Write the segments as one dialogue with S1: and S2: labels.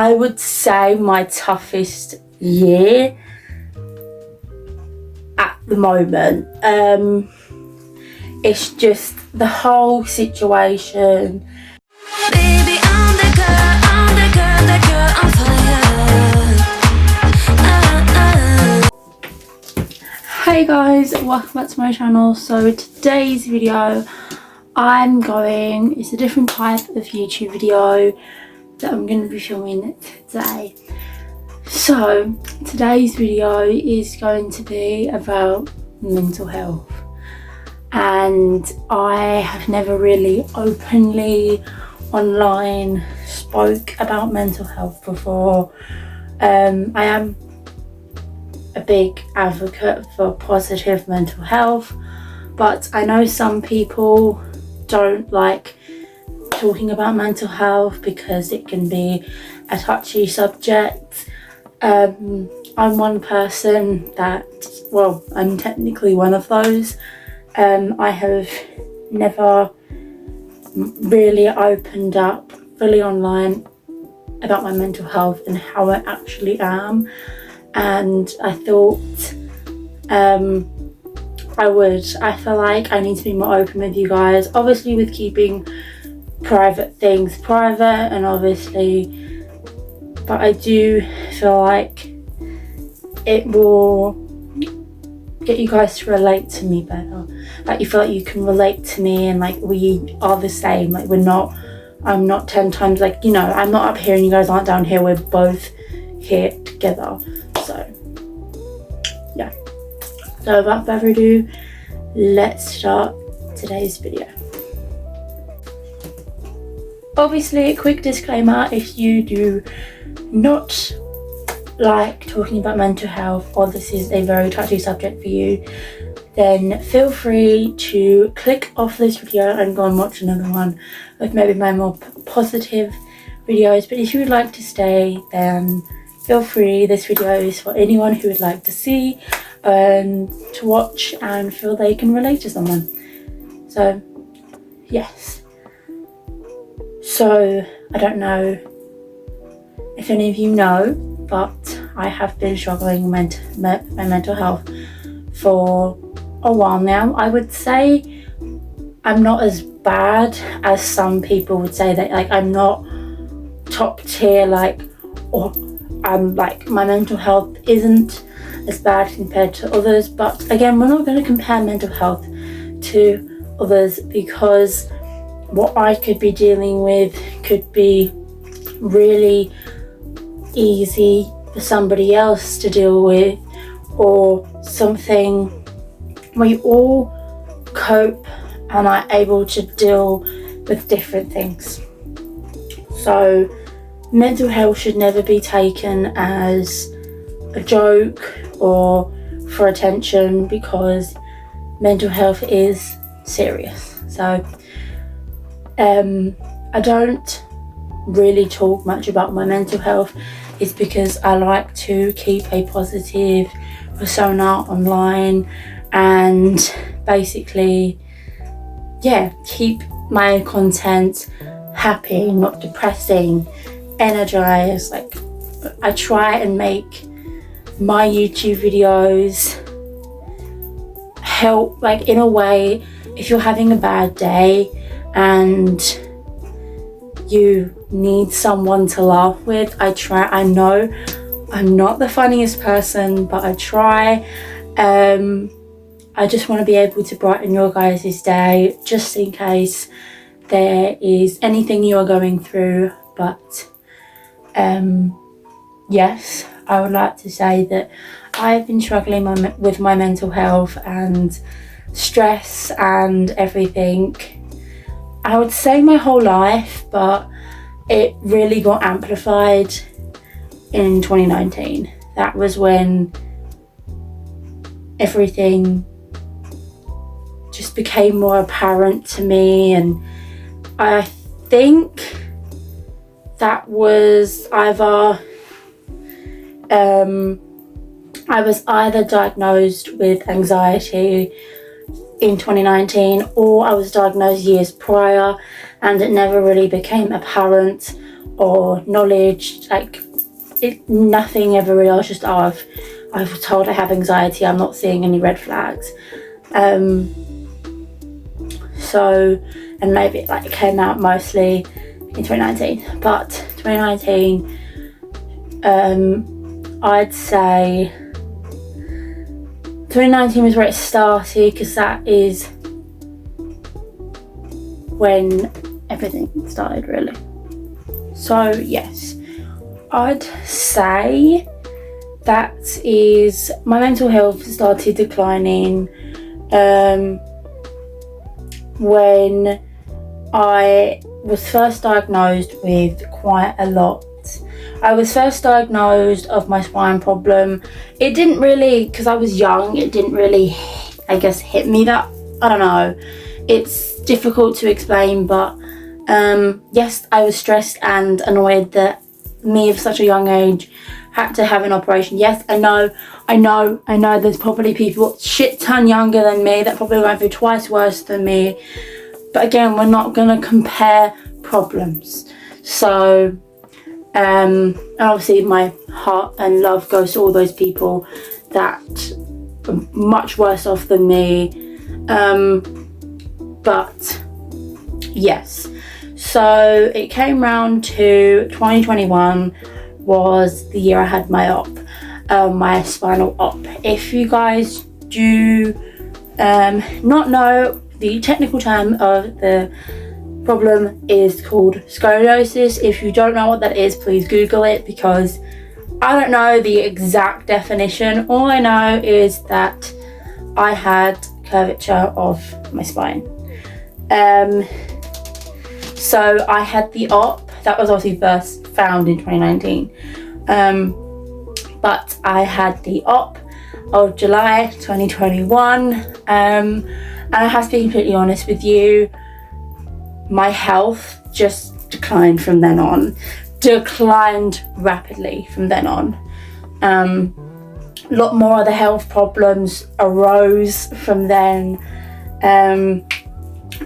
S1: I would say my toughest year at the moment. It's just the whole situation.
S2: Baby, I'm the girl, that girl on fire.
S1: Hey guys, welcome back to my channel. So today's video, it's a different type of YouTube video that I'm going to be filming today. So today's video is going to be about mental health, and I have never really openly online spoke about mental health before. I am a big advocate for positive mental health, but I know some people don't like talking about mental health because it can be a touchy subject. I'm one person that, well, I'm technically one of those. I have never really opened up fully online about my mental health and how I actually am, and I thought I feel like I need to be more open with you guys, obviously with keeping private things private, and obviously, but I do feel like it will get you guys to relate to me better. Like, you feel like you can relate to me, and like we are the same. Like, I'm not 10 times, like, you know, I'm not up here and you guys aren't down here. We're both here together. So yeah, so without further ado, let's start today's video. Obviously, a quick disclaimer: if you do not like talking about mental health, or this is a very touchy subject for you, then feel free to click off this video and go and watch another one with maybe my more positive videos. But if you would like to stay, then feel free. This video is for anyone who would like to see and to watch and feel they can relate to someone. So yes, so I don't know if any of you know, but I have been struggling with my mental health for a while now. I would say I'm not as bad as some people would say, that like I'm not top tier, like, or I'm like, my mental health isn't as bad compared to others. But again, we're not going to compare mental health to others, because what I could be dealing with could be really easy for somebody else to deal with, or something we all cope and are able to deal with different things. So mental health should never be taken as a joke or for attention, because mental health is serious. So I don't really talk much about my mental health. Is because I like to keep a positive persona online, and basically, yeah, keep my content happy, not depressing, energized. Like, I try and make my YouTube videos help, like, in a way, if you're having a bad day and you need someone to laugh with, I know I'm not the funniest person, but I try. I just want to be able to brighten your guys' day, just in case there is anything you are going through. But yes, I would like to say that I've been struggling with my mental health and stress and everything, I would say my whole life, but it really got amplified in 2019. That was when everything just became more apparent to me, and I think that was either I was either diagnosed with anxiety in 2019, or I was diagnosed years prior and it never really became apparent or knowledge, like nothing ever really. I was just, I was told I have anxiety, I'm not seeing any red flags. So, and maybe like it came out mostly in 2019, but 2019, I'd say 2019 was where it started, because that is when everything started, really. So yes, I'd say that is, my mental health started declining when I was first diagnosed with quite a lot. I was first diagnosed of my spine problem. It didn't really, because I was young, it didn't really, I guess, hit me that, I don't know. It's difficult to explain, but yes, I was stressed and annoyed that me of such a young age had to have an operation. Yes, I know there's probably people shit ton younger than me that probably went through twice worse than me. But again, we're not gonna compare problems. So, and obviously my heart and love goes to all those people that are much worse off than me. But yes, so it came round to 2021 was the year I had my op, my spinal op. If you guys do not know, the technical term of the problem is called scoliosis. If you don't know what that is, please Google it, because I don't know the exact definition. All I know is that I had curvature of my spine. So I had the op, that was obviously first found in 2019. But I had the op of July 2021. And I have to be completely honest with you, my health just declined from then on. Declined rapidly from then on. A lot more other health problems arose from then.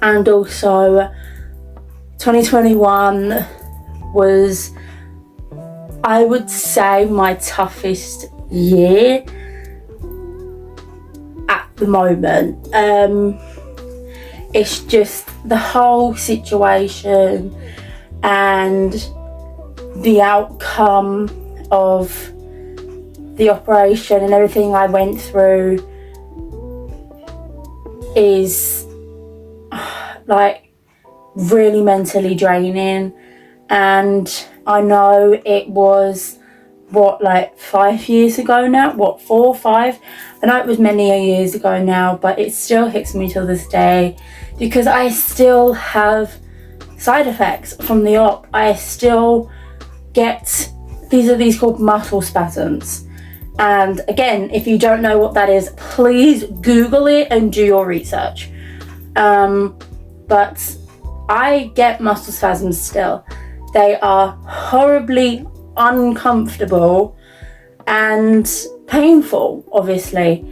S1: And also 2021 was, I would say, my toughest year at the moment. It's just the whole situation and the outcome of the operation and everything I went through is like really mentally draining. And I know it was like 5 years ago now, 4 or 5, I know it was many years ago now, but it still hits me till this day, because I still have side effects from the op. I still get these called muscle spasms. And again, if you don't know what that is, please Google it and do your research. But I get muscle spasms still. They are horribly uncomfortable and painful, obviously.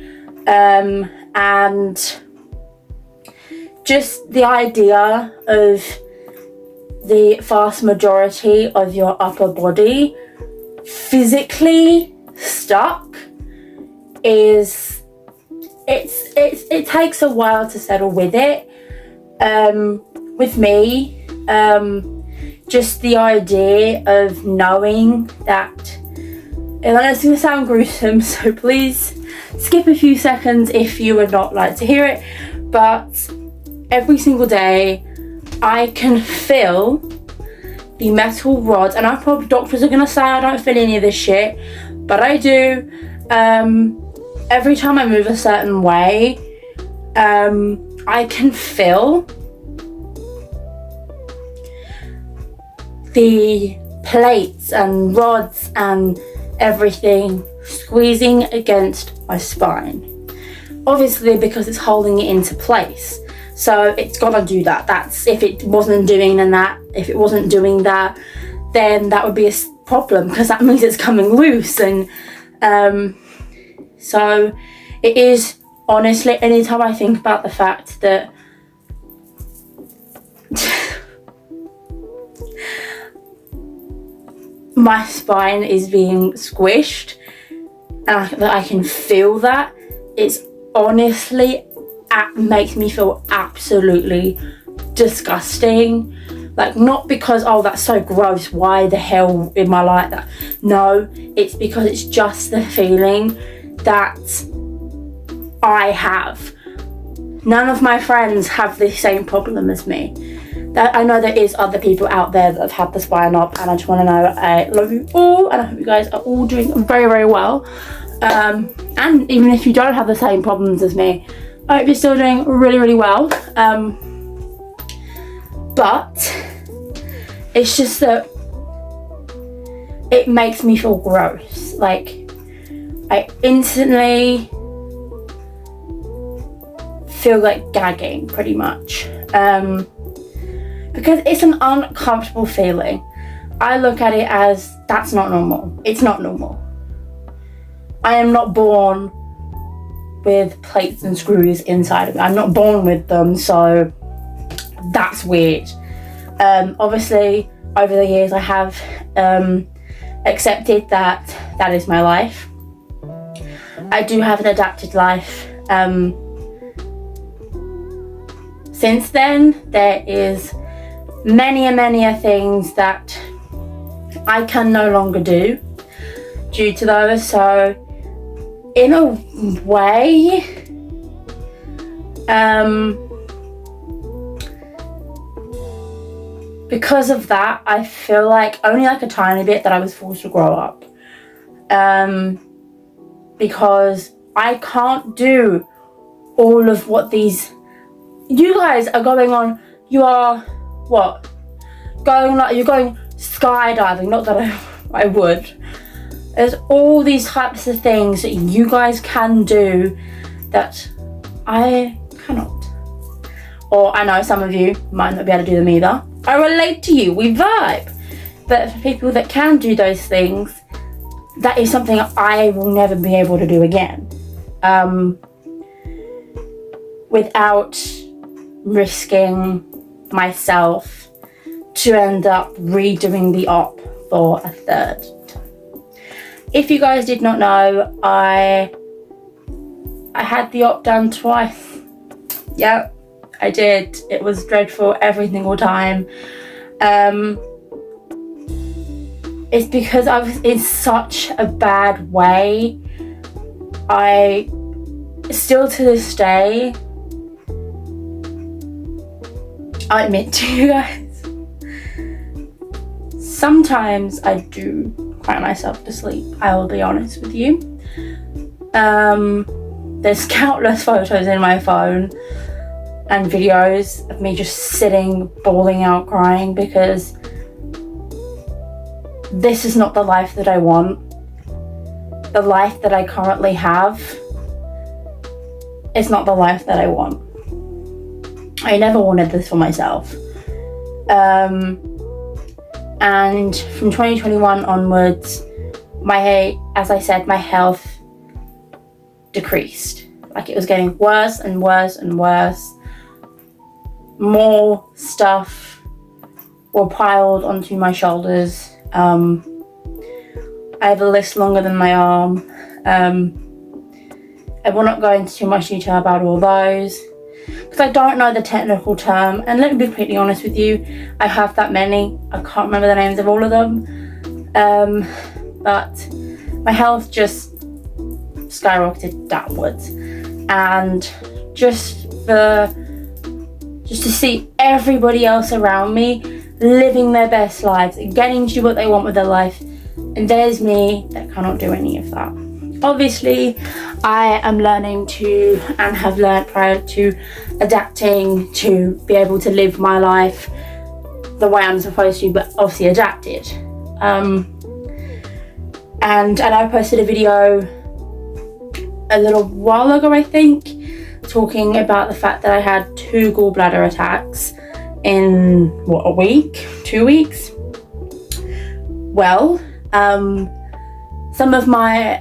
S1: And just the idea of the vast majority of your upper body physically stuck is, it takes a while to settle with it. With me, just the idea of knowing that, and it's going to sound gruesome, so please skip a few seconds if you would not like to hear it, but every single day I can feel the metal rods, and I probably, doctors are going to say I don't feel any of this shit, but I do. Every time I move a certain way, I can feel the plates and rods and everything squeezing against my spine. Obviously, because it's holding it into place. So it's gotta do that. That's, if it wasn't doing that, then that would be a problem, because that means it's coming loose. And so it is, honestly, anytime I think about the fact that my spine is being squished and that I can feel that, it's honestly makes me feel absolutely disgusting. Like, not because, oh, that's so gross, why the hell am I like that? No, it's because it's just the feeling that I have. None of my friends have the same problem as me. I know there is other people out there that have had the spine up, and I just want to know I love you all, and I hope you guys are all doing very, very well. And even if you don't have the same problems as me, I hope you're still doing really, really well. But it's just that it makes me feel gross. Like, I instantly feel like gagging, pretty much. Because it's an uncomfortable feeling. I look at it as, that's not normal. It's not normal. I am not born with plates and screws inside of me. I'm not born with them, so that's weird. Obviously, over the years, I have accepted that that is my life. I do have an adapted life. Since then, there is many things that I can no longer do due to those. So, in a way, because of that, I feel like only like a tiny bit that I was forced to grow up. Because I can't do all of what these, you guys are going on. You are what? You're going skydiving. Not that I would. There's all these types of things that you guys can do that I cannot. Or I know some of you might not be able to do them either. I relate to you, we vibe. But for people that can do those things, that is something I will never be able to do again. Without risking myself to end up redoing the op for a third. If you guys did not know, I had the op done twice. Yep, I did. It was dreadful every single time. It's because I was in such a bad way. I still to this day, I admit to you guys, sometimes I do cry myself to sleep, I will be honest with you. There's countless photos in my phone and videos of me just sitting, bawling out, crying, because this is not the life that I want. The life that I currently have is not the life that I want. I never wanted this for myself. And from 2021 onwards, as I said, my health decreased. Like, it was getting worse and worse and worse. More stuff were piled onto my shoulders. I have a list longer than my arm. I will not go into too much detail about all those, because I don't know the technical term, and let me be completely honest with you, I have that many. I can't remember the names of all of them. But my health just skyrocketed downwards, and just to see everybody else around me living their best lives and getting to do what they want with their life, and there's me that cannot do any of that. Obviously, I am learning to, and have learned prior to adapting, to be able to live my life the way I'm supposed to, but obviously adapted. And I posted a video a little while ago, I think, talking about the fact that I had 2 gallbladder attacks in, a week? 2 weeks? Well, some of my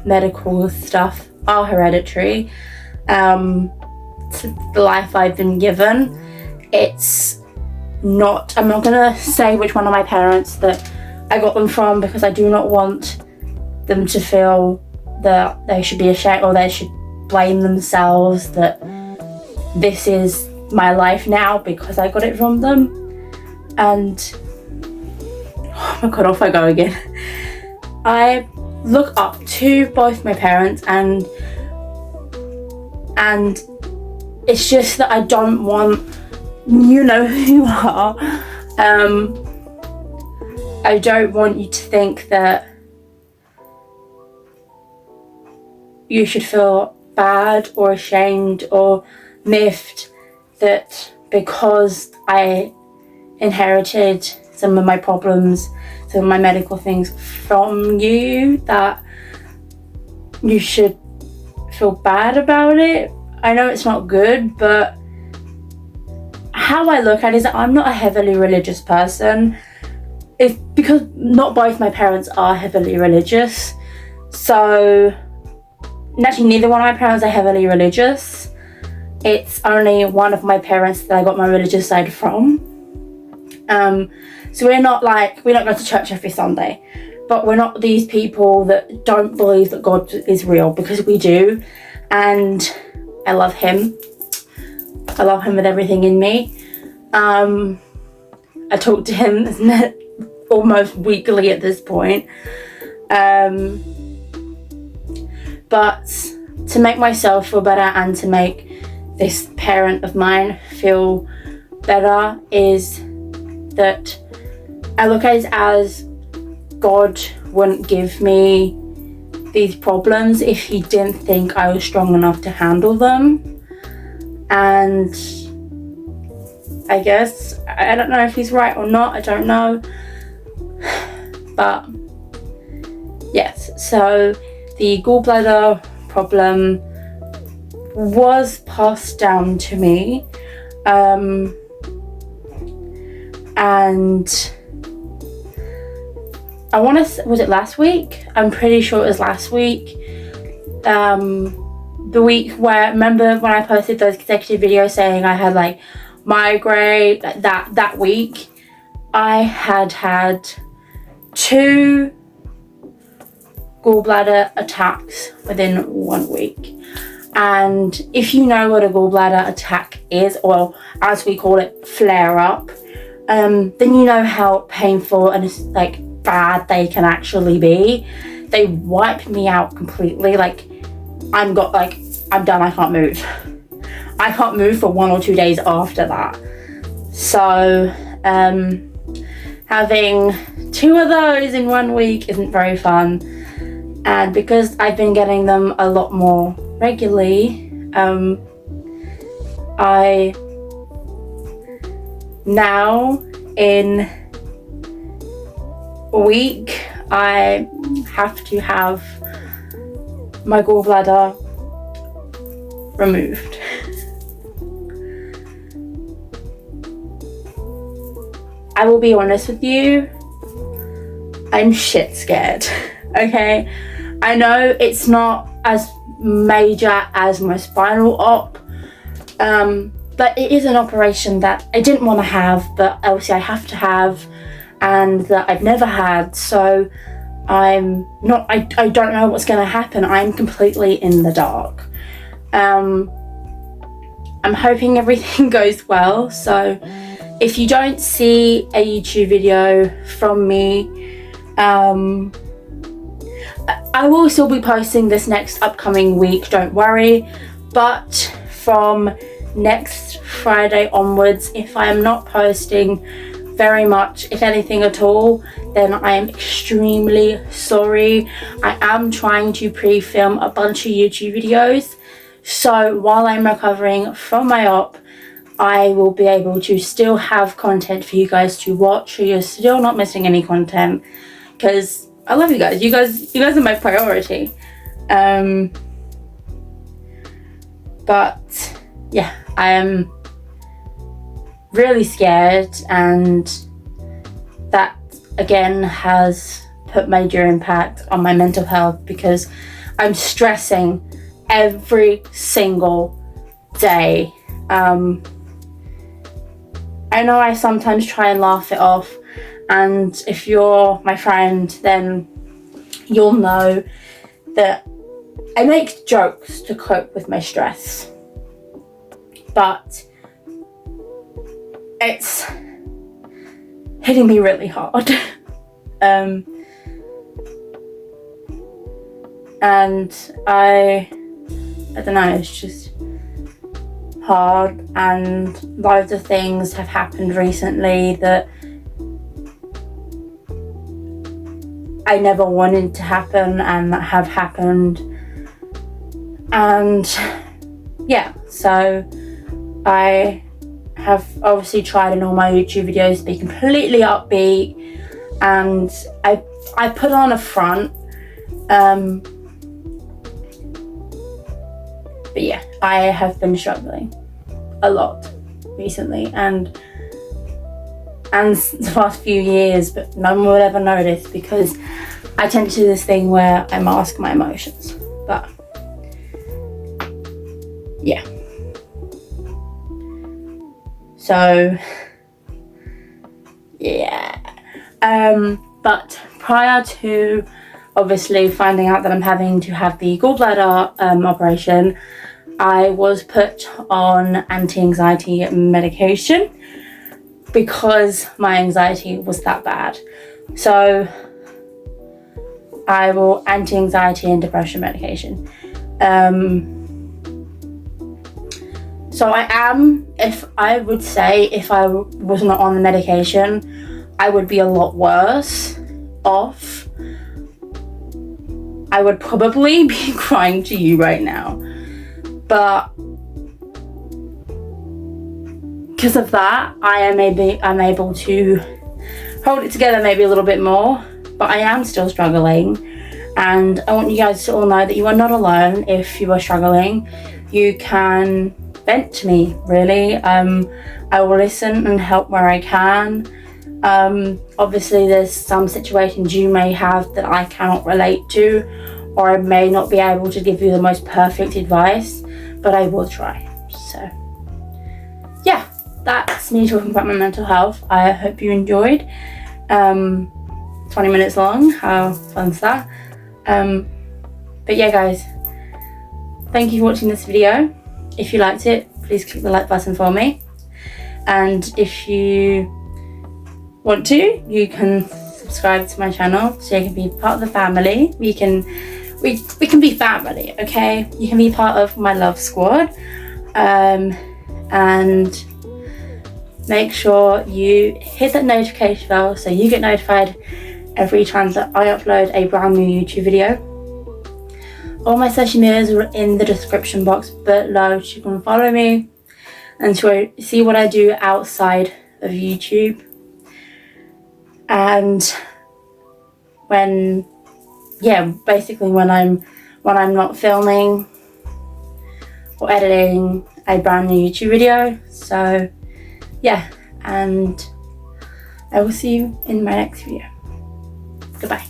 S1: medical stuff are hereditary. The life I've been given, it's not, I'm not gonna say which one of my parents that I got them from, because I do not want them to feel that they should be ashamed or they should blame themselves that this is my life now because I got it from them. And oh my god, off I go again. I look up to both my parents, and it's just that I don't want, you know who you are, I don't want you to think that you should feel bad or ashamed or miffed that because I inherited some of my problems, some of my medical things from you, that you should feel bad about it. I know it's not good, but how I look at it is that I'm not a heavily religious person. It's because not both my parents are heavily religious. So, actually neither one of my parents are heavily religious. It's only one of my parents that I got my religious side from. So we don't go to church every Sunday, but we're not these people that don't believe that God is real, because we do, and I love him. I love him with everything in me. I talk to him almost weekly at this point. But to make myself feel better and to make this parent of mine feel better is that I look at it as God wouldn't give me these problems if he didn't think I was strong enough to handle them. And I guess, I don't know if he's right or not, I don't know. But yes, so the gallbladder problem was passed down to me, and I want to, was it last week? I'm pretty sure it was last week. The week where, remember when I posted those consecutive videos saying I had like migraine, that week I had 2 gallbladder attacks within 1 week. And if you know what a gallbladder attack is, or as we call it, flare up, then you know how painful and like bad they can actually be. They wipe me out completely. Like I'm done, I can't move. I can't move for 1 or 2 days after that. So having 2 of those in 1 week isn't very fun. And because I've been getting them a lot more regularly, I now in a week I have to have my gallbladder removed. I will be honest with you, I'm shit scared. Okay, I know it's not as major as my spinal op, but it is an operation that I didn't want to have, but obviously I have to have, and that I've never had. So I don't know what's going to happen. I'm completely in the dark. I'm hoping everything goes well. So if you don't see a YouTube video from me, I will still be posting this next upcoming week, don't worry. But from next Friday onwards, if I am not posting very much, if anything at all, then I am extremely sorry. I am trying to pre-film a bunch of YouTube videos, so while I'm recovering from my op, I will be able to still have content for you guys to watch, so you're still not missing any content, because I love you guys. You guys are my priority. But yeah, I am really scared, and that again has put major impact on my mental health, because I'm stressing every single day. I know I sometimes try and laugh it off And if you're my friend, then you'll know that I make jokes to cope with my stress, but it's hitting me really hard. And I don't know, it's just hard, and loads of things have happened recently that I never wanted to happen and that have happened. And yeah, so I have obviously tried in all my YouTube videos to be completely upbeat, and I put on a front, but yeah, I have been struggling a lot recently, and the past few years, but no one would ever notice because I tend to do this thing where I mask my emotions. But yeah, so yeah, but prior to obviously finding out that I'm having to have the gallbladder operation, I was put on anti-anxiety medication because my anxiety was that bad. So I will anti-anxiety and depression medication. So if I would say if I was not on the medication, I would be a lot worse off. I would probably be crying to you right now. But because of that, I'm able to hold it together maybe a little bit more, but I am still struggling. And I want you guys to all know that you are not alone if you are struggling. You can vent to me, really. I will listen and help where I can. Obviously there's some situations you may have that I cannot relate to, or I may not be able to give you the most perfect advice, but I will try. So yeah, that's me talking about my mental health. I hope you enjoyed. 20 minutes long, how fun's that? But yeah guys, thank you for watching this video. If you liked it, please click the like button for me, and if you want to, you can subscribe to my channel so you can be part of the family. We can be family, okay? You can be part of my love squad, and make sure you hit that notification bell so you get notified every time that I upload a brand new YouTube video. All my social medias are in the description box below, so you can follow me and to see what I do outside of YouTube. And basically when I'm not filming or editing a brand new YouTube video. So yeah, and I will see you in my next video. Goodbye.